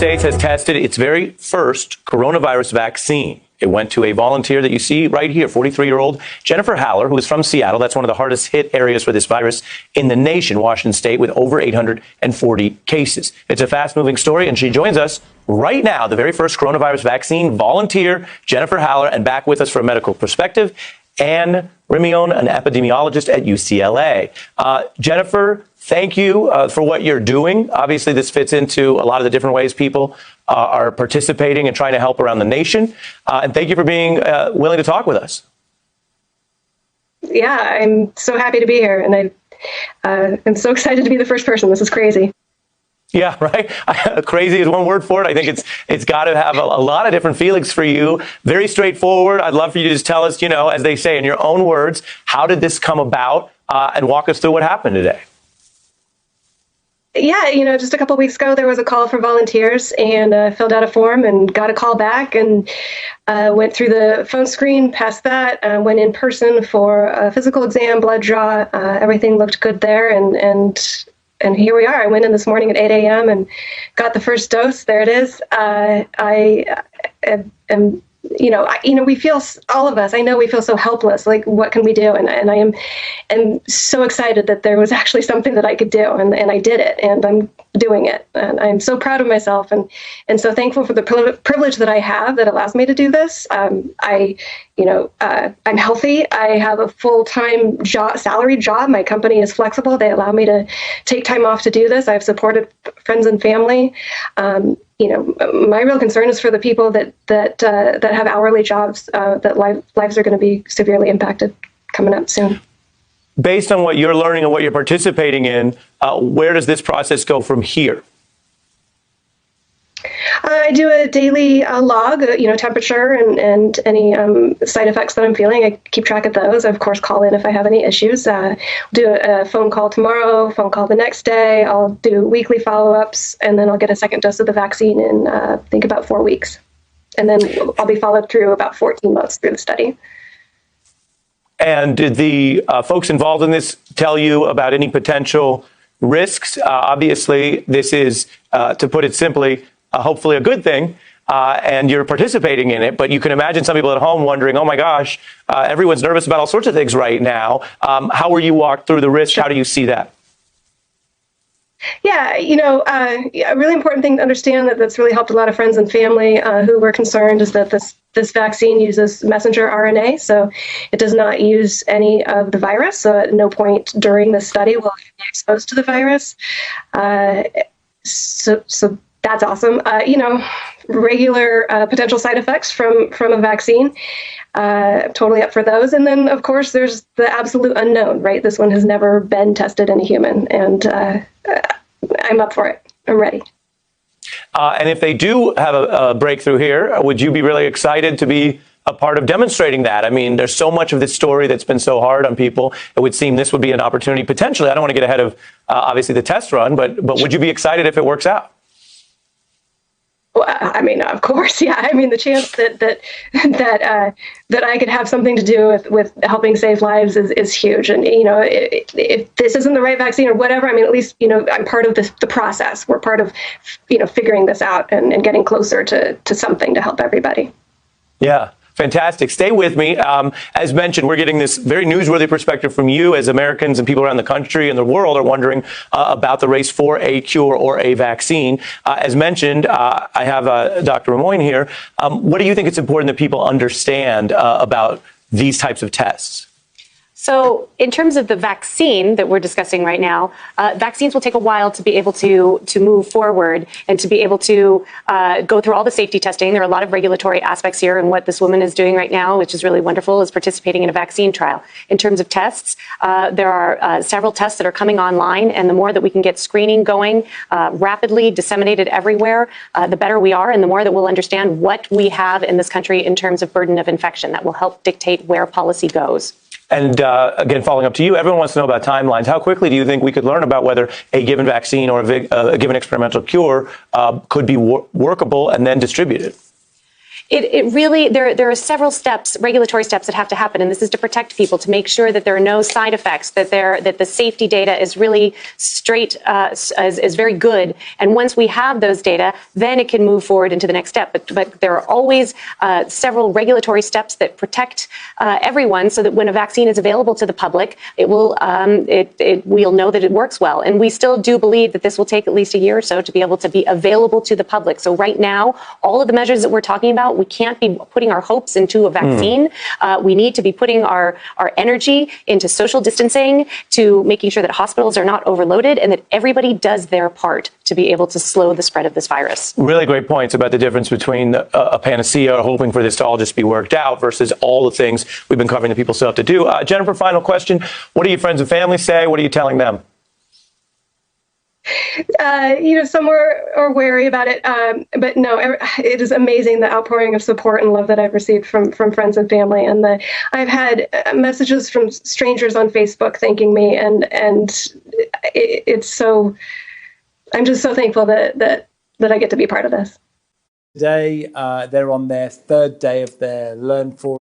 States has tested its very first coronavirus vaccine. It went to a volunteer that you see right here, 43-year-old Jennifer Haller, who is from Seattle. That's one of the hardest hit areas for this virus in the nation, Washington State, with over 840 cases. It's a fast-moving story, and she joins us right now, the very first coronavirus vaccine volunteer, Jennifer Haller, and back with us for a medical perspective, Anne Rimion, an epidemiologist at UCLA. Jennifer, thank you for what you're doing. Obviously, this fits into a lot of the different ways people are participating and trying to help around the nation. And thank you for being willing to talk with us. Yeah, I'm so happy to be here. And I'm so excited to be the first person. This is crazy. Yeah, right. Crazy is one word for it. I think it's got to have a lot of different feelings for you. Very straightforward. I'd love for you to just tell us, as they say in your own words, how did this come about, and walk us through what happened today. Yeah, just a couple of weeks ago, there was a call for volunteers, and filled out a form and got a call back, and went through the phone screen, past that, went in person for a physical exam, blood draw. Everything looked good there, and here we are. I went in this morning at 8 a.m. and got the first dose. There it is. I am, we feel, all of us, I know we feel so helpless. Like, what can we do? And I am so excited that there was actually something that I could do, and I did it, and I'm doing it. And I'm so proud of myself, and so thankful for the privilege that I have that allows me to do this. I'm healthy. I have a full-time salaried job. My company is flexible. They allow me to take time off to do this. I've supported friends and family. My real concern is for the people that have hourly jobs, that lives are going to be severely impacted coming up soon. Based on what you're learning and what you're participating in, where does this process go from here? I do a daily log, temperature and any side effects that I'm feeling. I keep track of those. I, of course, call in if I have any issues. Do a phone call tomorrow, phone call the next day. I'll do weekly follow-ups, and then I'll get a second dose of the vaccine in, I think, about 4 weeks. And then I'll be followed through about 14 months through the study. And did the folks involved in this tell you about any potential risks? Obviously, this is, to put it simply, hopefully a good thing, and you're participating in it. But you can imagine some people at home wondering, oh, my gosh, everyone's nervous about all sorts of things right now. How were you walked through the risk? How do you see that? Yeah, a really important thing to understand that's really helped a lot of friends and family who were concerned is that this vaccine uses messenger RNA, so it does not use any of the virus. So at no point during the study will you be exposed to the virus. So that's awesome. Regular potential side effects from a vaccine. Totally up for those. And then, of course, there's the absolute unknown, right? This one has never been tested in a human, and I'm up for it. I'm ready. And if they do have a breakthrough here, would you be really excited to be a part of demonstrating that? I mean, there's so much of this story that's been so hard on people. It would seem this would be an opportunity potentially. I don't want to get ahead of obviously the test run, but would you be excited if it works out? Well, I mean, of course, yeah. I mean, the chance that I could have something to do with helping save lives is huge. And if this isn't the right vaccine or whatever, I mean, at least I'm part of the process. We're part of figuring this out and getting closer to something to help everybody. Yeah. Fantastic. Stay with me. As mentioned, we're getting this very newsworthy perspective from you as Americans and people around the country and the world are wondering about the race for a cure or a vaccine. As mentioned, I have Dr. Rimion here. What do you think it's important that people understand about these types of tests? So in terms of the vaccine that we're discussing right now, vaccines will take a while to be able to move forward and to be able to go through all the safety testing. There are a lot of regulatory aspects here, and what this woman is doing right now, which is really wonderful, is participating in a vaccine trial. In terms of tests, there are several tests that are coming online, and the more that we can get screening going rapidly, disseminated everywhere, the better we are, and the more that we'll understand what we have in this country in terms of burden of infection. That will help dictate where policy goes. And again, following up to you, everyone wants to know about timelines. How quickly do you think we could learn about whether a given vaccine or a given experimental cure could be workable and then distributed? It really, there are several steps, regulatory steps that have to happen, and this is to protect people, to make sure that there are no side effects, that the safety data is really straight, is very good. And once we have those data, then it can move forward into the next step. But there are always several regulatory steps that protect everyone, so that when a vaccine is available to the public, it will we'll know that it works well. And we still do believe that this will take at least a year or so to be able to be available to the public. So right now, all of the measures that we're talking about, we can't be putting our hopes into a vaccine. We need to be putting our energy into social distancing, to making sure that hospitals are not overloaded, and that everybody does their part to be able to slow the spread of this virus. Really great points about the difference between a panacea, or hoping for this to all just be worked out, versus all the things we've been covering that people still have to do. Jennifer, final question. What do your friends and family say? What are you telling them? Some are wary about it, but no, it is amazing, the outpouring of support and love that I've received from friends and family, and I've had messages from strangers on Facebook thanking me, and it's so, I'm just so thankful that I get to be part of this. Today, they're on their third day of their Learn For